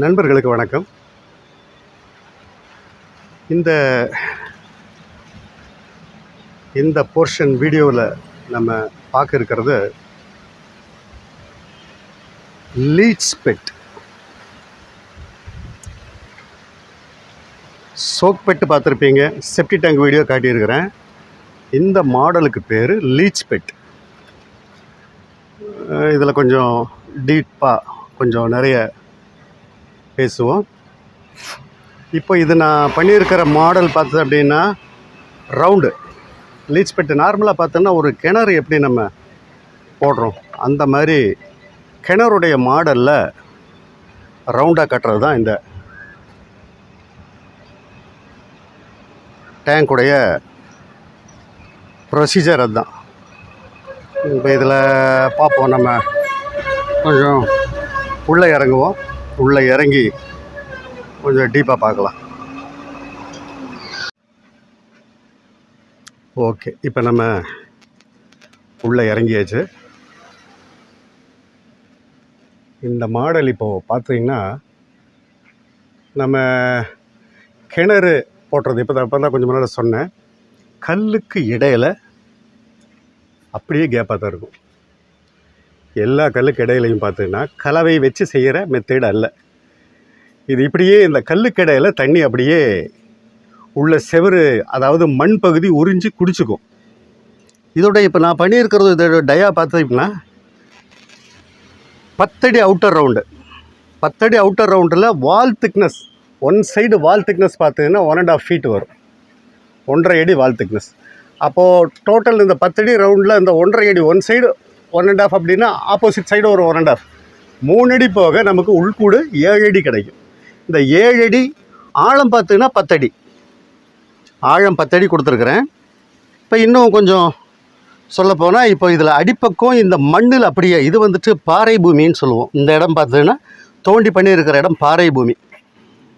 நண்பர்களுக்கு வணக்கம். இந்த இந்த போர்ஷன் வீடியோவில் நம்ம பார்க்க இருக்கிறது லீட்ஸ் பெட். சோக் பெட்டு பார்த்துருப்பீங்க, செப்டி டேங்க் வீடியோ காட்டியிருக்கிறேன். இந்த மாடலுக்கு பேர் லீட்ஸ் பெட். இதில் கொஞ்சம் டீப்பாக கொஞ்சம் நிறைய பேசுவோம். இப்போ இது நான் பண்ணியிருக்கிற மாடல் பார்த்தது அப்படின்னா ரவுண்டு லீட்ஸ் பெட்டு. நார்மலாக பார்த்தோன்னா ஒரு கிணறு எப்படி நம்ம போடுறோம் அந்த மாதிரி கிணறுடைய மாடலில் ரவுண்டாக கட்டுறது தான் இந்த டேங்குடைய ப்ரொசீஜர். அதுதான் இப்போ இதில் பார்ப்போம். நம்ம கொஞ்சம் உள்ளே இறங்குவோம். உள்ளே இறங்கி கொஞ்சம் டீப்பாக பார்க்கலாம். ஓகே, இப்போ நம்ம உள்ளே இறங்கியாச்சு. இந்த மாடல் இப்போது பார்த்தீங்கன்னா நம்ம கிணறு போட்டுறது இப்போ தான் கொஞ்சம் முன்னாடி சொன்னேன். கல்லுக்கு இடையில் அப்படியே கேப்பாக தான் இருக்கும். எல்லா கல்லுக்கு இடையிலையும் பார்த்தீங்கன்னா கலவை வச்சு செய்கிற மெத்தேடு அல்ல இது. இப்படியே இந்த கல்லுக்கு இடையில் தண்ணி அப்படியே உள்ள செவரு, அதாவது மண் பகுதி உறிஞ்சி குடிச்சுக்கும். இதோட இப்போ நான் பண்ணியிருக்கிறது இதோட டயா பார்த்தீங்கன்னா 10 அடி அவுட்டர் ரவுண்டு. 10 அடி அவுட்டர் ரவுண்டில் வால் திக்னஸ், ஒன் சைடு வால் திக்னஸ் பார்த்தீங்கன்னா 1.5 feet வரும். 1.5 அடி வால் திக்னஸ். அப்போது டோட்டல் இந்த 10 அடி ரவுண்டில் இந்த 1.5 அடி ஒன் சைடு 1.5 அப்படின்னா ஆப்போசிட் சைடு ஒரு 1.5, 3 அடி போக நமக்கு உள்கூடு 7 அடி கிடைக்கும். இந்த 7 அடி ஆழம் பார்த்தீங்கன்னா 10 அடி ஆழம், 10 அடி கொடுத்துருக்குறேன். இப்போ இன்னும் கொஞ்சம் சொல்லப்போனால் இப்போ இதில் அடிப்பக்கம் இந்த மண்ணில் அப்படியே இது வந்துட்டு பாறை பூமின்னு சொல்லுவோம். இந்த இடம் பார்த்தீங்கன்னா தோண்டி பண்ணியிருக்கிற இடம் பாறை பூமி.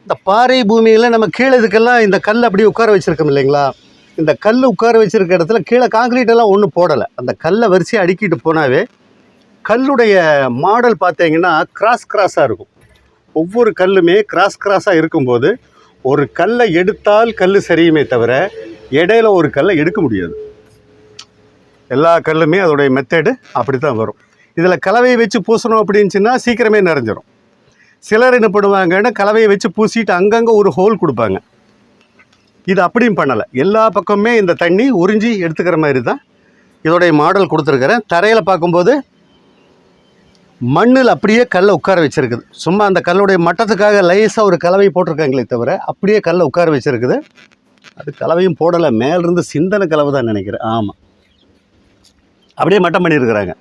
இந்த பாறை பூமியில் நம்ம கீழே இதுக்கெல்லாம் இந்த கல் அப்படியே உட்கார வச்சுருக்கோம் இல்லைங்களா. இந்த கல் உட்கார வச்சுருக்க இடத்துல கீழே காங்கிரீட்டெல்லாம் ஒன்றும் போடலை. அந்த கல்லை வரிசையாக அடுக்கிட்டு போனாவே கல்லுடைய மாடல் பார்த்தீங்கன்னா கிராஸாக இருக்கும். ஒவ்வொரு கல்லுமே கிராஸாக இருக்கும்போது ஒரு கல்லை எடுத்தால் கல் சரியுமே தவிர இடையில ஒரு கல்லை எடுக்க முடியாது. எல்லா கல்லுமே அதோடைய மெத்தேடு அப்படி தான் வரும். இதில் கலவையை வச்சு பூசணும் அப்படின்னுச்சுன்னா சீக்கிரமே நிறைஞ்சிரும். சிலர் என்ன பண்ணுவாங்கன்னா கலவையை வச்சு பூசிட்டு அங்கங்கே ஒரு ஹோல் கொடுப்பாங்க. இது அப்படியும் பண்ணலை. எல்லா பக்கமுமே இந்த தண்ணி உறிஞ்சி எடுத்துக்கிற மாதிரி தான் இதோடைய மாடல் கொடுத்துருக்குறேன். தரையில் பார்க்கும்போது மண்ணில் அப்படியே கல்லை உட்கார வச்சுருக்குது. சும்மா அந்த கல்லுடைய மட்டத்துக்காக லேசாக ஒரு கலவை போட்டிருக்காங்களே தவிர அப்படியே கல்லை உட்கார வச்சுருக்குது. அது கலவையும் போடலை, மேலிருந்து சிந்தனை கலவை தான் நினைக்கிறேன். ஆமாம், அப்படியே மட்டம் பண்ணியிருக்கிறாங்க.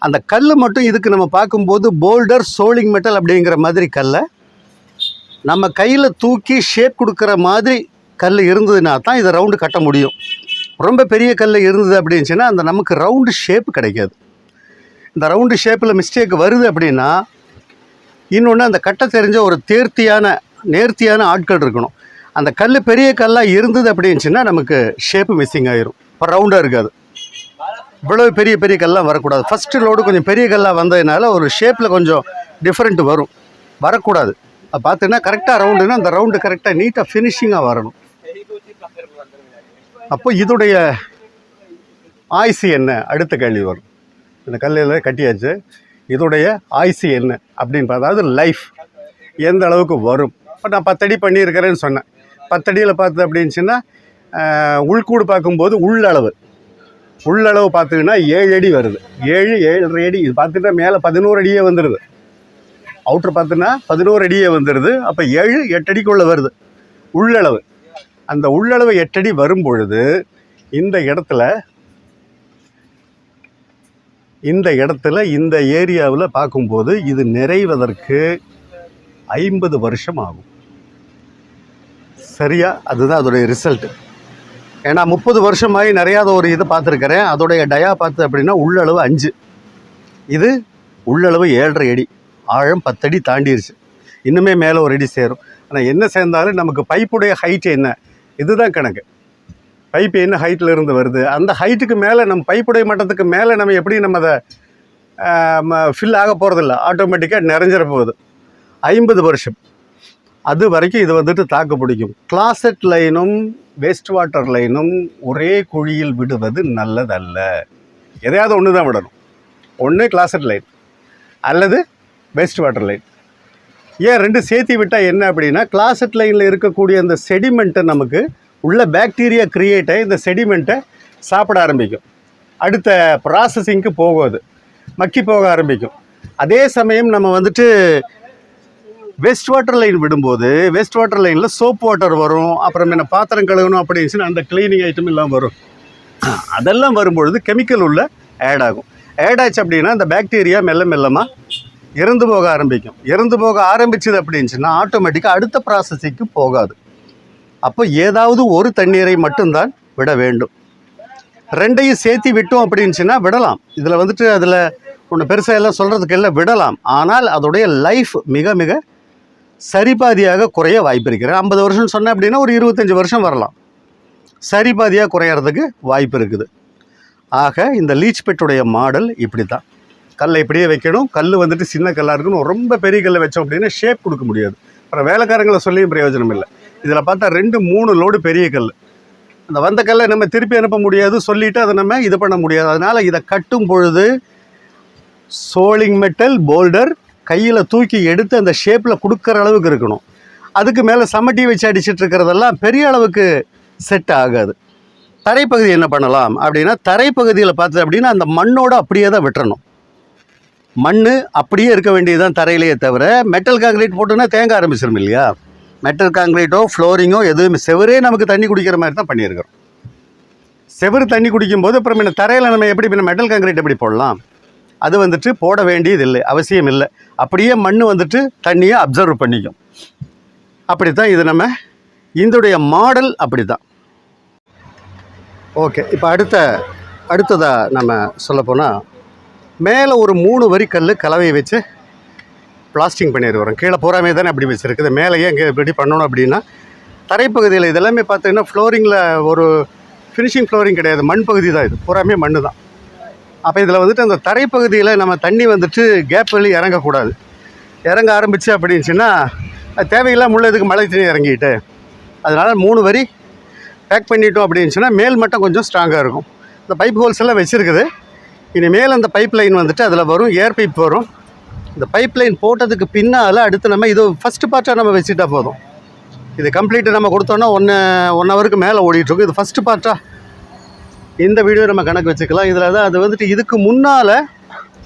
அந்த கல் மட்டும் இதுக்கு நம்ம பார்க்கும்போது போல்டர் சோலிங் மெட்டல் அப்படிங்கிற மாதிரி கல்லை நம்ம கையில் தூக்கி ஷேப் கொடுக்குற மாதிரி கல் இருந்ததுன்னா தான் இதை ரவுண்டு கட்ட முடியும். ரொம்ப பெரிய கல் இருந்தது அப்படின்னுச்சுன்னா அந்த நமக்கு ரவுண்டு ஷேப்பு கிடைக்காது. இந்த ரவுண்டு ஷேப்பில் மிஸ்டேக் வருது அப்படின்னா இன்னொன்று அந்த கட்ட தெரிஞ்ச ஒரு நேர்த்தியான ஆட்கள் இருக்கணும். அந்த கல் பெரிய கல்லாக இருந்தது அப்படின்னுச்சுன்னா நமக்கு ஷேப்பு மிஸ்ஸிங் ஆயிரும். இப்போ ரவுண்டாக இருக்காது. இவ்வளோ பெரிய கல்லாக வரக்கூடாது. ஃபஸ்ட்டு லோடு கொஞ்சம் பெரிய கல்லாக வந்ததுனால ஒரு ஷேப்பில் கொஞ்சம் டிஃப்ரெண்ட் வரக்கூடாது. பார்த்தீங்கன்னா கரெக்டாக ரவுண்டுன்னா அந்த ரவுண்டு கரெக்டாக நீட்டாக ஃபினிஷிங்காக வரணும். அப்போ இதோடைய ஆயுசு என்ன அடுத்த கேள்வி வரும். இந்த கல்லில் கட்டியாச்சு, இதோடைய ஆயுசு என்ன அப்படின்னு பார்த்தா, அதாவது லைஃப் எந்த அளவுக்கு வரும். இப்போ நான் 10 அடி பண்ணியிருக்கிறேன்னு சொன்னேன். 10 அடியில் பார்த்து அப்படின்னுச்சுன்னா உள்கூடு பார்க்கும்போது உள்ளளவு பார்த்தீங்கன்னா 7 அடி வருது. 7.5 அடி. இது பார்த்துட்டா மேலே 11 அடியே வந்துடுது. அவுட்ரு பார்த்திங்கன்னா 11 அடியே வந்துடுது. அப்போ 7-8 அடிக்குள்ளே வருது உள்ளளவு. அந்த உள்ளளவு 8 அடி வரும் பொழுது இந்த இடத்துல இந்த ஏரியாவில் பார்க்கும்போது இது நிறைவதற்கு 50 வருஷம் ஆகும். சரியா? அதுதான் அதோடைய ரிசல்ட்டு. ஏன்னா 30 வருஷமாகி நிறையாத ஒரு இது பார்த்துருக்கிறேன். அதோடைய டயா பார்த்து அப்படின்னா உள்ளளவு 5, இது உள்ளளவு 7.5 அடி, ஆழம் 10 அடி தாண்டிடுச்சு. இன்னுமே மேலே ஒரு அடி சேரும். ஆனால் என்ன சேர்ந்தாலும் நமக்கு பைப்புடைய ஹைட் என்ன, இதுதான் கணக்கு. பைப்பு என்ன ஹைட்டில் இருந்து வருது, அந்த ஹைட்டுக்கு மேலே நம்ம பைப்புடைய மட்டத்துக்கு மேலே நம்ம எப்படி நம்ம அதை ஃபில் ஆக போகிறதில்ல, ஆட்டோமேட்டிக்காக நிறைஞ்சிட போகுது. 50 வருஷம் அது வரைக்கும் இது வந்துட்டு தாக்கு பிடிக்கும். கிளாசெட் லைனும் வேஸ்ட் வாட்டர் லைனும் ஒரே குழியில் விடுவது நல்லதல்ல. எதையாவது ஒன்று தான் விடணும். ஒன்று கிளாசெட் லைன் அல்லது வேஸ்ட் வாட்டர் லைன். ஏன் ரெண்டு சேர்த்தி விட்டால் என்ன அப்படின்னா, கிளாசெட் லைனில் இருக்கக்கூடிய அந்த செடிமெண்ட்டை நமக்கு உள்ள பாக்டீரியா கிரியேட் ஆகி இந்த செடிமெண்ட்டை சாப்பிட ஆரம்பிக்கும். அடுத்த ப்ராசஸிங்க்கு போகாது, மக்கி போக ஆரம்பிக்கும். அதே சமயம் நம்ம வந்துட்டு வேஸ்ட் வாட்டர் லைன் விடும்போது வேஸ்ட் வாட்டர் லைனில் சோப் வாட்டர் வரும், அப்புறம் என்ன பாத்திரம் கழுவணும் அப்படின்னு அந்த க்ளீனிங் ஐட்டம் எல்லாம் வரும். அதெல்லாம் வரும்பொழுது கெமிக்கல் உள்ள ஆட் ஆகும். ஆட் ஆச்சு அப்படின்னா அந்த பாக்டீரியா மெல்ல மெல்லமாக இறந்து போக ஆரம்பிக்கும். இறந்து போக ஆரம்பிச்சது அப்படின்னுச்சுன்னா ஆட்டோமேட்டிக்காக அடுத்த ப்ராசஸிங்க்கு போகாது. அப்போ ஏதாவது ஒரு தண்ணீரை மட்டும்தான் விட வேண்டும். ரெண்டையும் சேர்த்தி விட்டோம் அப்படின்னுச்சுன்னா விடலாம். இதில் வந்துட்டு அதில் ஒன்று பெருசாக எல்லாம் சொல்கிறதுக்கு எல்லாம் விடலாம். ஆனால் அதோடைய லைஃப் மிக மிக சரிபாதியாக குறைய வாய்ப்பு இருக்கிறது. 50 வருஷம் சொன்னேன் அப்படின்னா ஒரு 25 வருஷம் வரலாம். சரிபாதியாக குறையிறதுக்கு வாய்ப்பு இருக்குது. ஆக இந்த லீச் பெட்டுடைய மாடல் இப்படி தான். கல்லை இப்படியே வைக்கணும். கல் வந்துட்டு சின்ன கல்லாக இருக்கணும். ரொம்ப பெரிய கல்லை வச்சோம் அப்படின்னா ஷேப் கொடுக்க முடியாது. அப்புறம் வேலைக்காரங்களை சொல்லியும் பிரயோஜனம் இல்லை. இதில் பார்த்தா 2-3 லோடு பெரிய கல். அந்த வந்த கல்லை நம்ம திருப்பி அனுப்ப முடியாது, சொல்லிவிட்டு அதை நம்ம இது பண்ண முடியாது. அதனால் இதை கட்டும் பொழுது சோலிங் மெட்டல் போல்டர் கையில் தூக்கி எடுத்து அந்த ஷேப்பில் கொடுக்குற அளவுக்கு இருக்கணும். அதுக்கு மேலே சம்மட்டி வச்சு அடிச்சுட்டு இருக்கிறதெல்லாம் பெரிய அளவுக்கு செட் ஆகாது. தரைப்பகுதி என்ன பண்ணலாம் அப்படின்னா, தரைப்பகுதியில் பார்த்தது அப்படின்னா அந்த மண்ணோடு அப்படியே தான் விட்டுறணும். மண் அப்படியே இருக்க வேண்டியதுதான் தரையிலேயே தவிர, மெட்டல் காங்கிரீட் போட்டுன்னா தேங்க ஆரம்பிச்சிடும் இல்லையா. மெட்டல் காங்கிரீட்டோ ஃப்ளோரிங்கோ எதுவுமே, செவரே நமக்கு தண்ணி குடிக்கிற மாதிரி தான் பண்ணியிருக்கிறோம். செவரு தண்ணி குடிக்கும்போது அப்புறம் என்ன தரையில் நம்ம எப்படி மெட்டல் காங்கிரீட் எப்படி போடலாம்? அது வந்துட்டு போட வேண்டியது இல்லை, அவசியம் இல்லை. அப்படியே மண் வந்துட்டு தண்ணியை அப்சர்வ் பண்ணிக்கும். அப்படி தான் இது நம்ம இதோடைய மாடல் அப்படி தான். ஓகே, இப்போ அடுத்ததாக நம்ம சொல்லப்போனால் மேலே ஒரு 3 வரி கல் கலவையை வச்சு பிளாஸ்டிங் பண்ணிடுறோம். கீழே பூராமே தானே அப்படி வச்சுருக்குது. மேலேயே இங்கே எப்படி பண்ணணும் அப்படின்னா, தரைப்பகுதியில் இதெல்லாமே பார்த்தீங்கன்னா ஃப்ளோரிங்கில் ஒரு ஃபினிஷிங் ஃப்ளோரிங் கிடையாது, மண் பகுதி தான். இது பூராமே மண் தான். அப்போ இதில் வந்துட்டு அந்த தரைப்பகுதியில் நம்ம தண்ணி வந்துட்டு கேப் வெளியே இறங்கக்கூடாது. இறங்க ஆரம்பிச்சு அப்படின்னுச்சுன்னா அது தேவையில்லாம் முள்ளதுக்கு மழை தண்ணி இறங்கிட்டு, அதனால் 3 வரி பேக் பண்ணிட்டோம் அப்படின்னுச்சுன்னா மேல் மட்டும் கொஞ்சம் ஸ்ட்ராங்காக இருக்கும். இந்த பைப் ஹோல்ஸ் எல்லாம் வச்சுருக்குது. இனிமேல் அந்த பைப் லைன் வந்துட்டு அதில் வரும், ஏர் பைப் வரும். இந்த பைப் லைன் போட்டதுக்கு பின்னால் அடுத்து நம்ம இது ஃபஸ்ட்டு பார்ட்டாக நம்ம வச்சுட்டா போதும். இது கம்ப்ளீட்டு நம்ம கொடுத்தோன்னா 1 ஹவருக்கு மேலே ஓடிட்டுருக்கும். இது ஃபஸ்ட்டு பார்ட்டாக இந்த வீடியோ நம்ம கணக்கு வச்சுக்கலாம். இதில் தான் அது வந்துட்டு இதுக்கு முன்னால்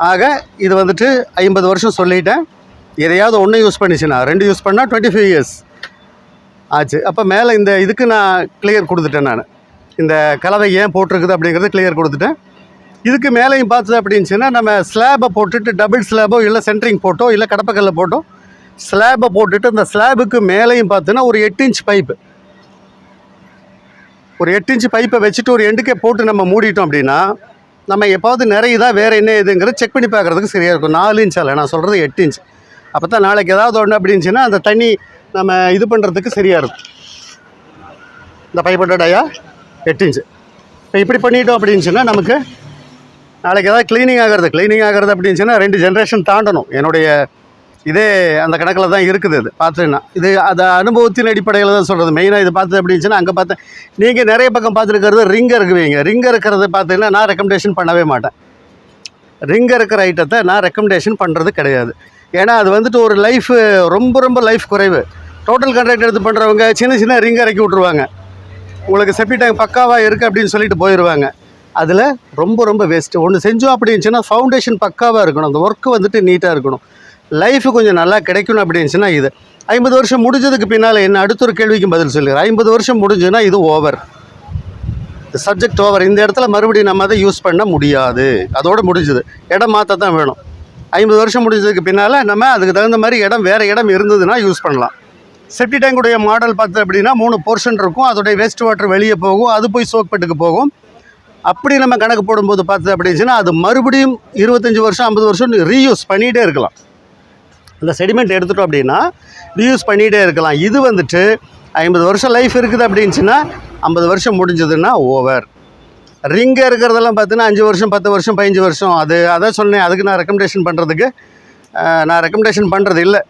ஆக இது வந்துட்டு 50 வருஷம் சொல்லிட்டேன். எதையாவது ஒன்று யூஸ் பண்ணிச்சுன்னா, 2 யூஸ் பண்ணால் 25 இயர்ஸ் ஆச்சு. அப்போ மேலே இந்த இதுக்கு நான் கிளியர் கொடுத்துட்டேன். நான் இந்த கலவை ஏன் போட்டிருக்குது அப்படிங்கிறது கிளியர் கொடுத்துட்டேன். இதுக்கு மேலேயும் பார்த்தது அப்படின்னுச்சுன்னா நம்ம ஸ்லாபை போட்டுட்டு டபுள் ஸ்லாபோ இல்லை சென்ட்ரிங் போட்டோ இல்லை கடப்பக்கல்ல போட்டோ ஸ்லாபை போட்டுட்டு அந்த ஸ்லாபுக்கு மேலேயும் பார்த்தோன்னா ஒரு 8 இன்ச் பைப்பு, ஒரு 8 இன்ச் பைப்பை வச்சுட்டு ஒரு எண்டுக்கே போட்டு நம்ம மூடிட்டோம் அப்படின்னா நம்ம எப்போது நிறையுதா வேறு என்ன இதுங்கிறது செக் பண்ணி பார்க்குறதுக்கு சரியாக இருக்கும். 4 இன்ச் அல்ல, நான் சொல்கிறது 8 இன்ச். அப்போ தான் நாளைக்கு ஏதாவது ஒன்று அப்படின்னுச்சுன்னா அந்த தண்ணி நம்ம இது பண்ணுறதுக்கு சரியாக இருக்கும். இந்த பைப்போட டயா 8 இன்ச்சு. இப்போ இப்படி பண்ணிட்டோம் அப்படின்னுச்சுன்னா நமக்கு நாளைக்கு ஏதாவது க்ளீனிங் ஆகிறது அப்படின்னுச்சுன்னா 2 ஜென்ரேஷன் தாண்டணும். என்னுடைய இதே அந்த கணக்கில் தான் இருக்குது. இது பார்த்தீங்கன்னா இது அதை அனுபவத்தின் அடிப்படையில் தான் சொல்கிறது. மெயினாக இது பார்த்தது அப்படின்னுச்சுன்னா அங்கே பார்த்தேன். நீங்கள் நிறைய பக்கம் பார்த்துருக்கிறது ரிங்கர் இருக்குவீங்க. ரிங்கர் இருக்கிறது பார்த்தீங்கன்னா நான் ரெக்கமெண்டேஷன் பண்ணவே மாட்டேன். ரிங்கர் இருக்கிற ஐட்டத்தை நான் ரெக்கமெண்டேஷன் பண்ணுறது கிடையாது. ஏன்னா அது வந்துட்டு ஒரு லைஃப் ரொம்ப லைஃப் குறைவு. டோட்டல் கான்ட்ராக்ட் எடுத்து பண்ணுறவங்க சின்ன ரிங்கர் இறக்கி விட்ருவாங்க. உங்களுக்கு செப்டி டேங்க் பக்காவாக இருக்குது அப்படின்னு சொல்லிட்டு போயிடுவாங்க. அதில் ரொம்ப வேஸ்ட்டு. ஒன்று செஞ்சோம் அப்படின்னுச்சுன்னா ஃபவுண்டேஷன் பக்காவாக இருக்கணும், அந்த ஒர்க்கு வந்துட்டு நீட்டாக இருக்கணும், லைஃபு கொஞ்சம் நல்லா கிடைக்கணும் அப்படின்னுச்சுன்னா இது 50 வருஷம் முடிஞ்சதுக்கு பின்னால் என்ன அடுத்த ஒரு கேள்விக்கும் பதில் சொல்லிடுறேன். 50 வருஷம் முடிஞ்சுன்னா இது ஓவர், சப்ஜெக்ட் ஓவர். இந்த இடத்துல மறுபடியும் நம்ம அதை யூஸ் பண்ண முடியாது, அதோடு முடிஞ்சுது. இடம் மாற்ற தான் வேணும். 50 வருஷம் முடிஞ்சதுக்கு பின்னால் நம்ம அதுக்கு தகுந்த மாதிரி வேறு இடம் இருந்ததுன்னா யூஸ் பண்ணலாம். செப்டி டேங்குடைய மாடல் பார்த்து அப்படின்னா 3 போர்ஷன் இருக்கும். அதோடைய வேஸ்ட் வாட்டர் வெளியே போகும், அது போய் சோக்பெட்டுக்கு போகும். அப்படி நம்ம கணக்கு போடும்போது பார்த்தது அப்படின்னுச்சுன்னா அது மறுபடியும் 25 வருஷம் 50 வருஷம் ரீயூஸ் பண்ணிகிட்டே இருக்கலாம். அந்த செடிமெண்ட் எடுத்துட்டோம் அப்படின்னா ரீயூஸ் பண்ணிகிட்டே இருக்கலாம். இது வந்துட்டு 50 வருஷம் லைஃப் இருக்குது அப்படின்னுச்சுன்னா 50 வருஷம் முடிஞ்சதுன்னா ஓவர். ரிங்காக இருக்கிறதெல்லாம் பார்த்தீங்கன்னா 5 வருஷம் 10 வருஷம் 15 வருஷம். அதான் சொன்னேன். அதுக்கு நான் ரெக்கமெண்டேஷன் பண்ணுறது இல்லை.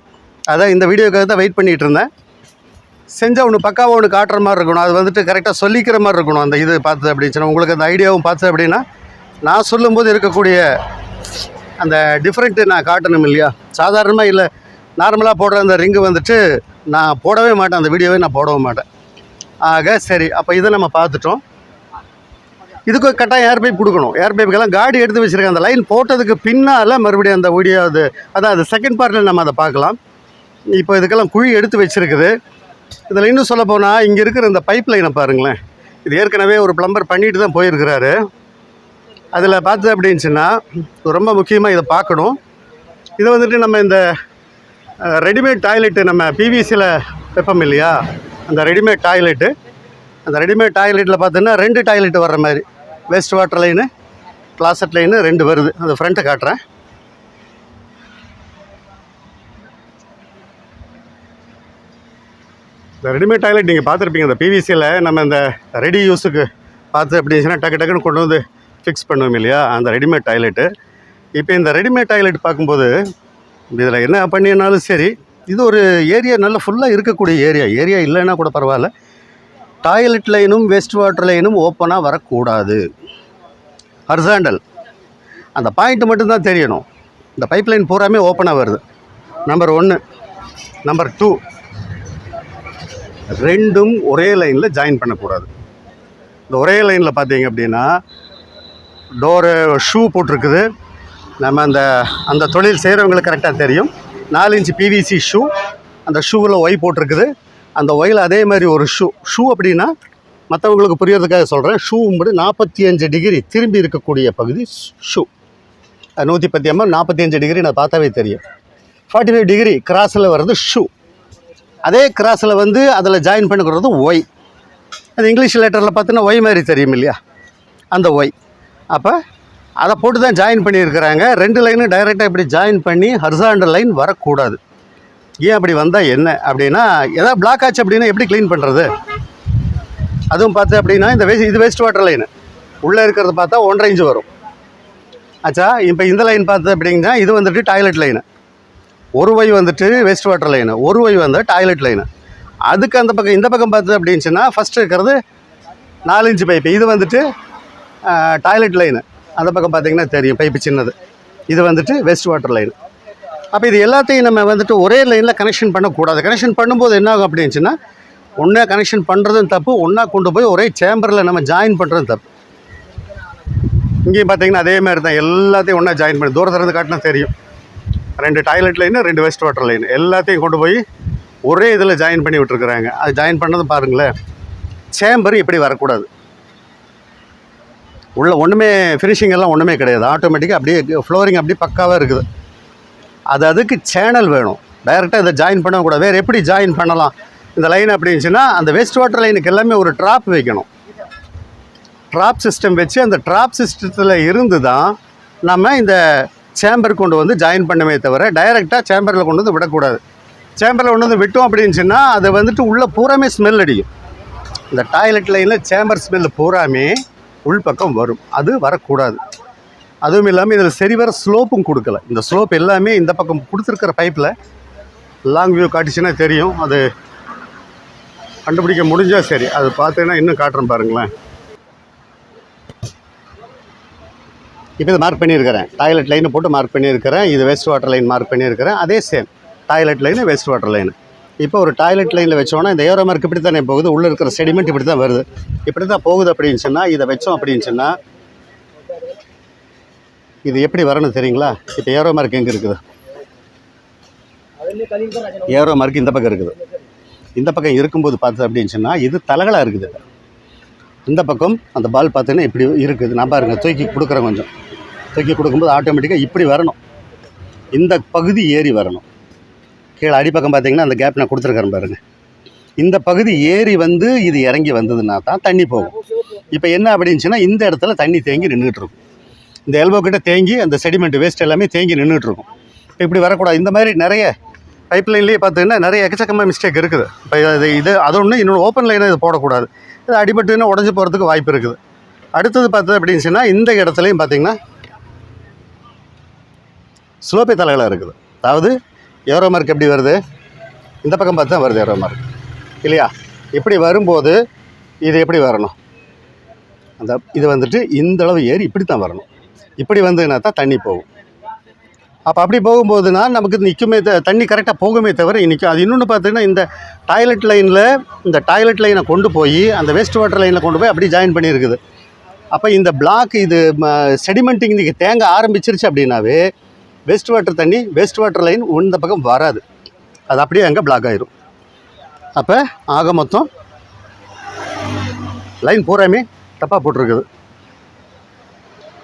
அதான் இந்த வீடியோக்காக தான் வெயிட் பண்ணிகிட்டு இருந்தேன். செஞ்சால் ஒன்று பக்காவாக ஒன்று காட்டுற மாதிரி இருக்கணும். அது வந்துட்டு கரெக்டாக சொல்லிக்கிற மாதிரி இருக்கணும். அந்த இது பார்த்து அப்படின்னா உங்களுக்கு அந்த ஐடியாவும் பார்த்து அப்படின்னா நான் சொல்லும்போது இருக்கக்கூடிய அந்த டிஃப்ரெண்ட்டு நான் காட்டணும் இல்லையா? சாதாரணமாக இல்லை, நார்மலாக போடுற அந்த ரிங்கு வந்துட்டு நான் போடவே மாட்டேன், அந்த வீடியோவே நான் போடவே மாட்டேன். ஆக சரி, அப்போ இதை நம்ம பார்த்துட்டோம். இதுக்கு கட்டாயம் ஏர் பைப் கொடுக்கணும். ஏர் பைப்புக்கெல்லாம் காடி எடுத்து வச்சுருக்கேன். அந்த லைன் போட்டதுக்கு பின்னால் மறுபடியும் அந்த வீடியோ அது செகண்ட் பார்ட்டில் நம்ம அதை பார்க்கலாம். இப்போ இதுக்கெல்லாம் குழி எடுத்து வச்சுருக்குது. இதில் இன்னும் சொல்ல போனால் இங்கே இருக்கிற இந்த பைப் லைனை பாருங்களேன். இது ஏற்கனவே ஒரு ப்ளம்பர் பண்ணிட்டு தான் போயிருக்கிறாரு. அதில் பார்த்து அப்படின்னுச்சுன்னா ரொம்ப முக்கியமாக இதை பார்க்கணும். இதை வந்துட்டு நம்ம இந்த ரெடிமேட் டாய்லெட்டு நம்ம பிவிசியில் வைப்போம் இல்லையா? அந்த ரெடிமேட் டாய்லெட்டு, அந்த ரெடிமேட் டாய்லெட்டில் பார்த்தோன்னா 2 டாய்லெட்டு வர்ற மாதிரி waste water line, closet line 2 வருது. அந்த ஃப்ரண்ட்டை காட்டுறேன். இந்த ரெடிமேட் டாய்லெட் நீங்கள் பார்த்துருப்பீங்க. இந்த பிவிசியில் நம்ம இந்த ரெடி யூஸுக்கு பார்த்து அப்படின்னா டக்குன்னு கொண்டு வந்து ஃபிக்ஸ் பண்ணுவோம் இல்லையா? அந்த ரெடிமேட் டாய்லெட்டு. இப்போ இந்த ரெடிமேட் டாய்லெட் பார்க்கும்போது இதில் என்ன பண்ணினாலும் சரி, இது ஒரு ஏரியா நல்ல ஃபுல்லாக இருக்கக்கூடிய ஏரியா இல்லைன்னா கூட பரவாயில்ல. டாய்லெட் லைனும் வேஸ்ட் வாட்டர் லைனும் ஓப்பனாக வரக்கூடாது. ஹரிசாண்டல் அந்த பாயிண்ட் மட்டும்தான் தெரியணும். இந்த பைப் லைன் பூராமே ஓப்பனாக வருது. நம்பர் 1. நம்பர் 2, ரெண்டும் ஒரே லைனில் ஜாயின் பண்ணக்கூடாது. இந்த ஒரே லைனில் பார்த்தீங்க அப்படின்னா டோரு ஷூ போட்டிருக்குது. நம்ம அந்த தொழில் செய்கிறவங்களுக்கு கரெக்டாக தெரியும். 4 இன்ச் பிவிசி ஷூ. அந்த ஷூவில் ஒய் போட்டிருக்குது. அந்த ஒயில் அதே மாதிரி ஒரு ஷூ அப்படின்னா மற்றவங்களுக்கு புரியறதுக்காக சொல்கிறேன். ஷூங்கும்போது 45 டிகிரி திரும்பி இருக்கக்கூடிய பகுதி ஷூ. 110 mm 45 டிகிரி நான் பார்த்தாவே தெரியும். 45 டிகிரி கிராஸில் வர்றது ஷூ. அதே கிராஸில் வந்து அதில் ஜாயின் பண்ணிக்கிறது ஒய். அது இங்கிலீஷ் லெட்டரில் பார்த்தோன்னா ஒய் மாதிரி தெரியும் இல்லையா? அந்த ஒய். அப்போ அதை போட்டு தான் ஜாயின் பண்ணியிருக்கிறாங்க. 2 லைனும் டைரெக்டாக இப்படி ஜாயின் பண்ணி ஹரிசாண்டல் லைன் வரக்கூடாது. ஏன் அப்படி வந்தால் என்ன அப்படின்னா, எதாவது பிளாக் ஆச்சு அப்படின்னா எப்படி க்ளீன் பண்ணுறது? அதுவும் பார்த்து அப்படின்னா இது வேஸ்ட் வாட்டர் லைனு. உள்ளே இருக்கிறது பார்த்தா 1.5 இன்ச் வரும். ஆச்சா, இப்போ இந்த லைன் பார்த்து அப்படிங்கன்னா இது வந்துட்டு டாய்லெட் லைனு. ஒரு ஒய் வந்துட்டு வேஸ்ட் வாட்டர் லைனு, ஒரு ஒய் வந்து டாய்லெட் லைனு. அதுக்கு அந்த பக்கம் இந்த பக்கம் பார்த்து அப்படின்னுச்சுன்னா ஃபஸ்ட்டு இருக்கிறது 4 இன்ச் பைப்பு. இது வந்துட்டு டாய்லெட் லைனு. அந்த பக்கம் பார்த்திங்கன்னா தெரியும் பைப்பு சின்னது. இது வந்துட்டு வேஸ்ட் வாட்டர் லைனு. அப்போ இது எல்லாத்தையும் நம்ம வந்துட்டு ஒரே லைனில் கனெக்ஷன் பண்ணக்கூடாது. கனெக்ஷன் பண்ணும்போது என்ன ஆகும் அப்படின்னுச்சுன்னா, ஒன்றா கனெக்ஷன் பண்ணுறதும் தப்பு, ஒன்றா கொண்டு போய் ஒரே சேம்பரில் நம்ம ஜாயின் பண்ணுறதும் தப்பு. இங்கேயும் பார்த்திங்கன்னா அதே மாதிரி தான் எல்லாத்தையும் ஒன்றா ஜாயின் பண்ணி தூரத்துலேருந்து காட்டினா தெரியும். 2 toilet line, 2 waste water line எல்லாத்தையும் கொண்டு போய் ஒரே இதில் ஜாயின் பண்ணி விட்டுருக்குறாங்க. அது ஜாயின் பண்ணதும் பாருங்களேன், சேம்பர் இப்படி வரக்கூடாது. உள்ள ஒன்றுமே ஃபினிஷிங் எல்லாம் ஒன்றுமே கிடையாது. ஆட்டோமேட்டிக்காக அப்படியே ஃப்ளோரிங் அப்படியே பக்காவாக இருக்குது. அதுக்கு சேனல் வேணும். டைரெக்டாக இதை ஜாயின் பண்ணக்கூடாது. வேறு எப்படி ஜாயின் பண்ணலாம் இந்த லைன் அப்படின்னுச்சுன்னா, அந்த வேஸ்ட் வாட்டர் லைனுக்கு எல்லாமே ஒரு ட்ராப் வைக்கணும். ட்ராப் சிஸ்டம் வச்சு அந்த ட்ராப் சிஸ்டத்தில் இருந்து தான் நம்ம இந்த சேம்பர் கொண்டு வந்து ஜாயின் பண்ணவே தவிர டைரெக்டாக சேம்பரில் கொண்டு வந்து விடக்கூடாது. சேம்பரில் கொண்டு வந்து விட்டோம் அப்படின்னுச்சுன்னா அது வந்துட்டு உள்ளே பூராமே ஸ்மெல் அடிக்கும். இந்த டாய்லெட் லைனில் சேம்பர் ஸ்மெல் பூராமே உள்பக்கம் வரும். அது வரக்கூடாது. அதுவும் இல்லாமல் இதில் சரிவர ஸ்லோப்பும் கொடுக்கல. இந்த ஸ்லோப் எல்லாமே இந்த பக்கம் கொடுத்துருக்கிற பைப்பில் லாங் வியூ காட்டிச்சுன்னா தெரியும். அது கண்டுபிடிக்க முடிஞ்சால் சரி. அது பார்த்தீங்கன்னா இன்னும் காட்டுறேன் பாருங்களேன். இப்போ இது மார்க் பண்ணியிருக்கிறேன். டாய்லெட் லைனை போட்டு மார்க் பண்ணியிருக்கிறேன். இது வேஸ்ட் வாட்டர் லைன் மார்க் பண்ணியிருக்கிறேன். அதே same toilet line waste water line. இப்போ ஒரு டாய்லெட் லைனில் வச்சோன்னா இந்த ஏரோ மார்க் இப்படி தானே போகுது. உள்ளே இருக்கிற செடிமெண்ட் இப்படி தான் வருது. இப்படி தான் போகுது அப்படின்னு சொன்னால் இதை வச்சோம் அப்படின்னு சொன்னால் இது எப்படி வரணும் தெரியுங்களா? இப்போ ஏரோ மார்க் எங்கே இருக்குது? ஏரோ மார்க் இந்த பக்கம் இருக்குது. இந்த பக்கம் இருக்கும்போது பார்த்து அப்படின்னு சொன்னால் இது தலகலாக இருக்குது. இந்த பக்கம் அந்த பால் பார்த்தீங்கன்னா இப்படி இருக்குது. நான் பாருங்க தூக்கி கொடுக்குறேன். கொஞ்சம் தூக்கி கொடுக்கும்போது ஆட்டோமேட்டிக்காக இப்படி வரணும். இந்த பகுதி ஏறி வரணும். கீழே அடிப்பக்கம் பார்த்தீங்கன்னா அந்த கேப் நான் கொடுத்துருக்கேன் பாருங்கள். இந்த பகுதி ஏறி வந்து இது இறங்கி வந்ததுன்னா தான் தண்ணி போகும். இப்போ என்ன அப்படின்னுச்சுன்னா இந்த இடத்துல தண்ணி தேங்கி நின்றுட்டு இருக்கும். இந்த எல்போ கிட்ட தேங்கி அந்த செடிமெண்ட் வேஸ்ட் எல்லாமே தேங்கி நின்றுட்டுருக்கும். இப்போ இப்படி வரக்கூடாது. இந்த மாதிரி நிறைய பைப் லைன்லேயே பார்த்தீங்கன்னா நிறைய எக்கச்சக்கமாக மிஸ்டேக் இருக்குது. இப்போ இது அது ஒன்று இன்னொன்று ஓப்பன் லைனாக இது போடக்கூடாது. இது அடிபட்டுன்னா உடஞ்சி போகிறதுக்கு வாய்ப்பு இருக்குது. அடுத்தது பார்த்தது அப்படின்னு சொன்னால் இந்த இடத்துலையும் பார்த்திங்கன்னா ஸ்லோப்பே தலைகளாக இருக்குது. அதாவது ஏரோ மார்க் எப்படி வருது? இந்த பக்கம் பார்த்து தான் வருது ஏரோ மார்க் இல்லையா? இப்படி வரும்போது இது எப்படி வரணும்? அந்த இது வந்துட்டு இந்தளவு ஏறி இப்படி தான் வரணும். இப்படி வந்ததுன்னா தான் தண்ணி போகும். அப்போ அப்படி போகும்போதுனா நமக்கு நிற்குமே தண்ணி கரெக்டாக போகுமே தவிர நிற்கும். அது இன்னொன்று பார்த்தீங்கன்னா, இந்த டாய்லெட் லைனை கொண்டு போய் அந்த வேஸ்ட் வாட்டர் லைனில் கொண்டு போய் அப்படி ஜாயின் பண்ணியிருக்குது. அப்போ இந்த பிளாக் இது செடிமெண்ட்டிங் இன்றைக்கி தேங்க ஆரம்பிச்சிருச்சு அப்படின்னாவே வேஸ்ட் வாட்டர் லைன் இந்த பக்கம் வராது. அது அப்படியே அங்கே பிளாக் ஆயிரும். அப்போ ஆக மொத்தம் லைன் பூராமே தப்பாக போட்டிருக்குது.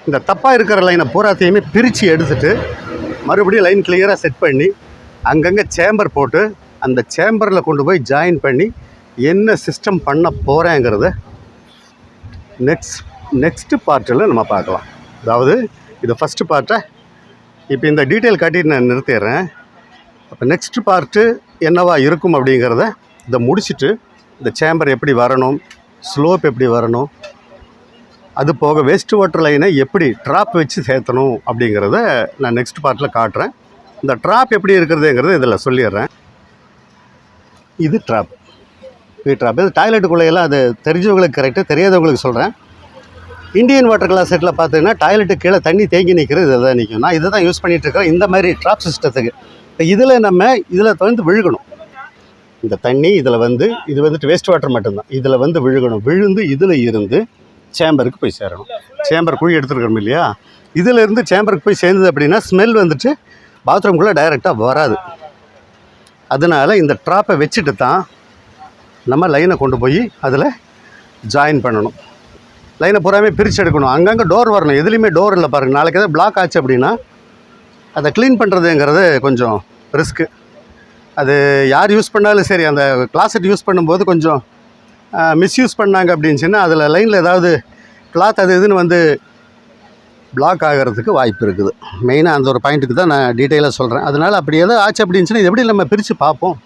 இந்த தப்பாக இருக்கிற லைனை பூராத்தையுமே பிரித்து எடுத்துகிட்டு மறுபடியும் லைன் கிளியராக செட் பண்ணி அங்கங்கே சேம்பர் போட்டு அந்த சேம்பரில் கொண்டு போய் ஜாயின் பண்ணி என்ன சிஸ்டம் பண்ண போகிறேங்கிறத நெக்ஸ்ட்டு பார்ட்டில் நம்ம பார்க்கலாம். அதாவது இது ஃபஸ்ட்டு பார்ட்டை இப்போ இந்த டீட்டெயில் காட்டிட்டு நான் நிறுத்திடுறேன். அப்போ நெக்ஸ்ட்டு பார்ட்டு என்னவா இருக்கும் அப்படிங்கிறத இதை முடிச்சுட்டு இந்த சேம்பர் எப்படி வரணும், ஸ்லோப் எப்படி வரணும், அது போக வேஸ்ட் வாட்டர் லைனை எப்படி ட்ராப் வச்சு சேர்த்தணும் அப்படிங்கிறத நான் நெக்ஸ்ட் பார்ட்டில் காட்டுறேன். இந்த ட்ராப் எப்படி இருக்கிறதுங்கிறத இதில் சொல்லிடுறேன். இது ட்ராப். இது டாய்லெட்டுக்குள்ளையெல்லாம் அது தெரிஞ்சவங்களுக்கு கரெக்டாக, தெரியாதவங்களுக்கு சொல்கிறேன். இந்தியன் வாட்டர் கிளாஸ் செட்டில் பார்த்தீங்கன்னா டாய்லெட்டு கீழே தண்ணி தேங்கி நிற்கிறது இதை தான் நிற்கும். நான் இதை தான் யூஸ் பண்ணிகிட்ருக்கேன் இந்த மாதிரி ட்ராப் சிஸ்டத்துக்கு. இப்போ இதில் வந்து விழுகணும். இந்த தண்ணி இதில் இது வந்துட்டு வேஸ்ட் வாட்டர் மட்டும்தான். இதில் விழுகணும். விழுந்து இதில் இருந்து சேம்பருக்கு போய் சேரணும். சேம்பர் குழி எடுத்துருக்கணும் இல்லையா? இதில் இருந்து சேம்பருக்கு போய் சேர்ந்தது அப்படின்னா ஸ்மெல் வந்துட்டு பாத்ரூம்குள்ளே டைரெக்டாக வராது. அதனால் இந்த ட்ராப்பை வச்சுட்டு தான் நம்ம லைனை கொண்டு போய் அதில் ஜாயின் பண்ணணும். லைனை பூராமே பிரித்து எடுக்கணும். அங்கங்கே டோர் வரணும். எதுலேயுமே டோர் இல்லை பாருங்கள். நாளைக்கு எதாவது பிளாக் ஆச்சு அப்படின்னா அதை க்ளீன் பண்ணுறதுங்கிறது கொஞ்சம் ரிஸ்க்கு. அது யார் யூஸ் பண்ணாலும் சரி, அந்த கிளாஸெட் யூஸ் பண்ணும்போது கொஞ்சம் மிஸ்யூஸ் பண்ணாங்க அப்படின்னுச்சுன்னா அதில் லைனில் ஏதாவது கிளாத் அது இதுன்னு பிளாக் ஆகிறதுக்கு வாய்ப்பு இருக்குது. மெயினாக அந்த ஒரு பாயிண்ட்டுக்கு தான் நான் டீட்டெயிலாக சொல்கிறேன். அதனால் அப்படி எதாவது ஆச்சு அப்படின்னுச்சுன்னா இது எப்படி நம்ம பிரித்து பார்ப்போம்?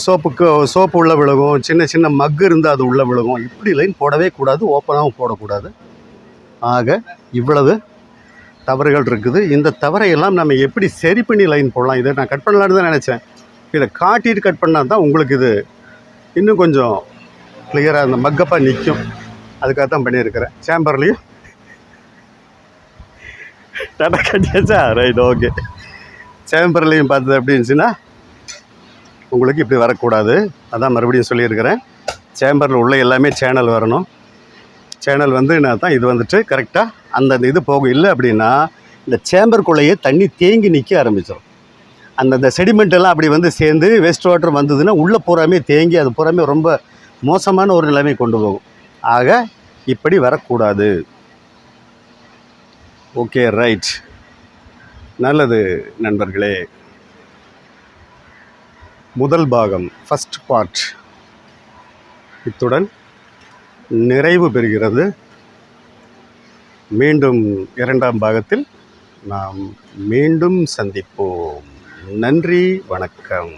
சோப்பு உள்ளே விழுகும், சின்ன சின்ன மக்கு இருந்தால் அது உள்ளே விழுகும். இப்படி லைன் போடவே கூடாது, ஓப்பனாகவும் போடக்கூடாது. ஆக இவ்வளவு தவறுகள் இருக்குது. இந்த தவறையெல்லாம் நம்ம எப்படி சரி பண்ணி லைன் போடலாம், இதை நான் கட் பண்ணலான்னு தான் நினச்சேன். இதை காட்டிட்டு கட் பண்ணால் தான் உங்களுக்கு இது இன்னும் கொஞ்சம் கிளியராக அந்த மக்கப்பாக நிற்கும். அதுக்காக தான் பண்ணியிருக்கிறேன். சேம்பர்லேயும் டாட்டா கட்டியாச்சா? Right, okay. சேம்பர்லேயும் பார்த்தது அப்படின்னுச்சுன்னா உங்களுக்கு இப்படி வரக்கூடாது. அதான் மறுபடியும் சொல்லியிருக்கிறேன். சேம்பரில் உள்ள எல்லாமே சேனல் வரணும். சேனல் நான் தான் இது வந்துட்டு கரெக்டாக அந்தந்த இது போகும். இல்லை அப்படின்னா இந்த சேம்பருக்குள்ளேயே தண்ணி தேங்கி நிற்க ஆரம்பிச்சிடும். அந்தந்த செடிமெண்ட்டெல்லாம் அப்படி சேர்ந்து வேஸ்ட் வாட்டர் வந்ததுன்னா உள்ளே பூராமே தேங்கி அது பூராமே ரொம்ப மோசமான ஒரு நிலைமை கொண்டு போகும். ஆக இப்படி வரக்கூடாது. ஓகே, ரைட், நல்லது நண்பர்களே. முதல் பாகம், ஃபஸ்ட் பார்ட் இத்துடன் நிறைவு பெறுகிறது. மீண்டும் இரண்டாம் பாகத்தில் நாம் மீண்டும் சந்திப்போம். நன்றி, வணக்கம்.